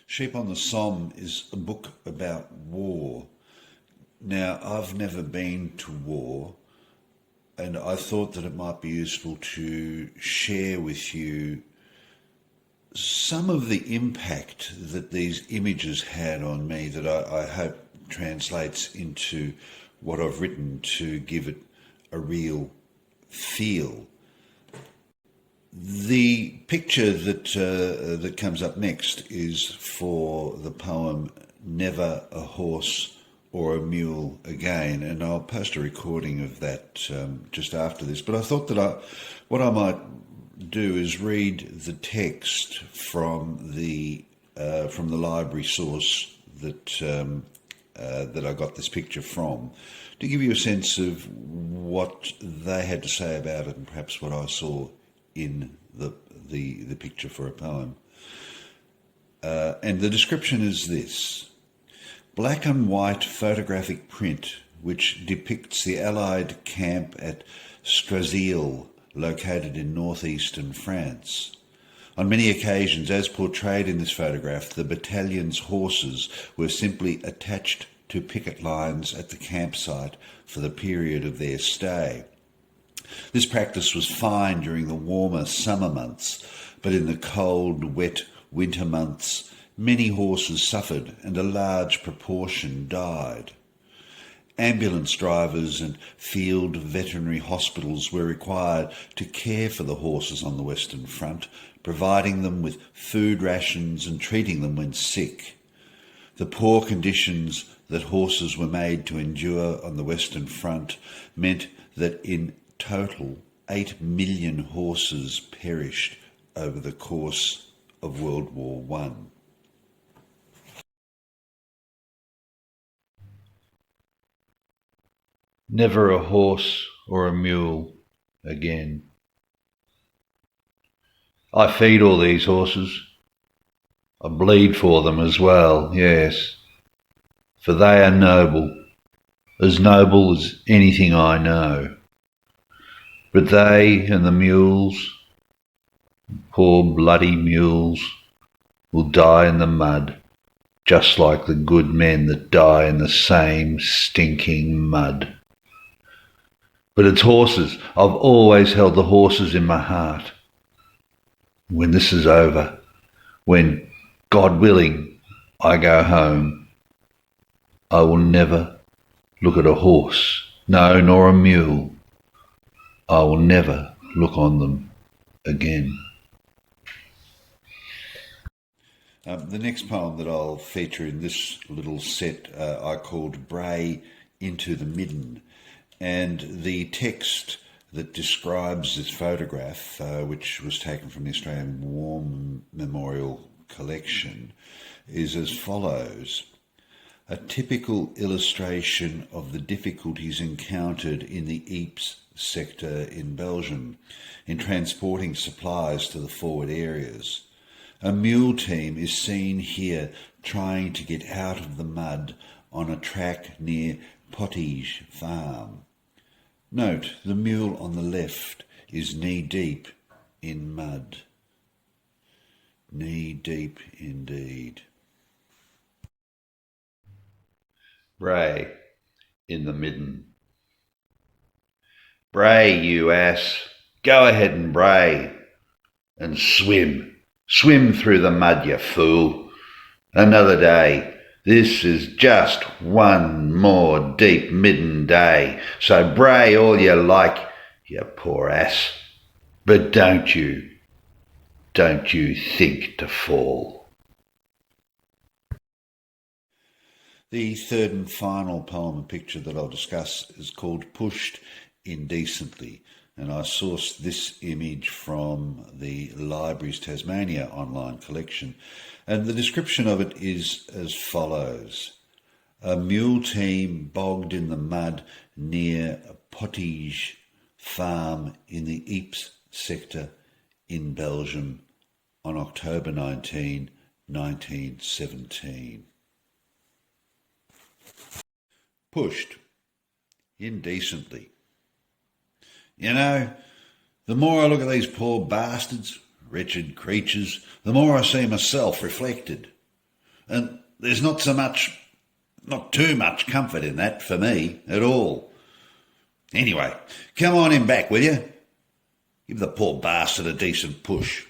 Sheep on the Somme is a book about war. Now, I've never been to war, and I thought that it might be useful to share with you some of the impact that these images had on me that I hope translates into what I've written to give it a real feel. The picture that comes up next is for the poem Never a Horse or a Mule Again, and I'll post a recording of that just after this. But I thought that what I might do is read the text from the library source that I got this picture from, to give you a sense of what they had to say about it and perhaps what I saw in the picture for a poem. And the description is this: black and white photographic print which depicts the Allied camp at Strazeele, located in northeastern France. On many occasions, as portrayed in this photograph, the battalion's horses were simply attached to picket lines at the campsite for the period of their stay. This practice was fine during the warmer summer months, but in the cold, wet winter months, many horses suffered and a large proportion died. Ambulance drivers and field veterinary hospitals were required to care for the horses on the Western Front, providing them with food rations and treating them when sick. The poor conditions that horses were made to endure on the Western Front meant that in total 8 million horses perished over the course of World War I. Never a horse or a mule again. I feed all these horses. I bleed for them as well, yes, for they are noble as anything I know. But they and the mules, poor bloody mules, will die in the mud, just like the good men that die in the same stinking mud. But it's horses. I've always held the horses in my heart. When this is over, when, God willing, I go home, I will never look at a horse, no, nor a mule. I will never look on them again. The next poem that I'll feature in this little set I called Bray into the Midden. And the text that describes this photograph, which was taken from the Australian War Memorial collection, is as follows: a typical illustration of the difficulties encountered in the Ypres sector in Belgium in transporting supplies to the forward areas. A mule team is seen here trying to get out of the mud on a track near Potage Farm. Note, the mule on the left is knee-deep in mud. Knee-deep indeed. Bray in the midden. Bray, you ass. Go ahead and bray. And swim. Swim through the mud, you fool. Another day. This is just one more deep midden day, so bray all you like, you poor ass. But don't you think to fall. The third and final poem and picture that I'll discuss is called Pushed Indecently, and I sourced this image from the library's Tasmania online collection. And the description of it is as follows: a mule team bogged in the mud near Potage Farm in the Ypres sector in Belgium on October 19, 1917. Pushed indecently. You know, the more I look at these poor bastards, wretched creatures, the more I see myself reflected. And there's not too much comfort in that for me at all. Anyway, come on in back, will you? Give the poor bastard a decent push.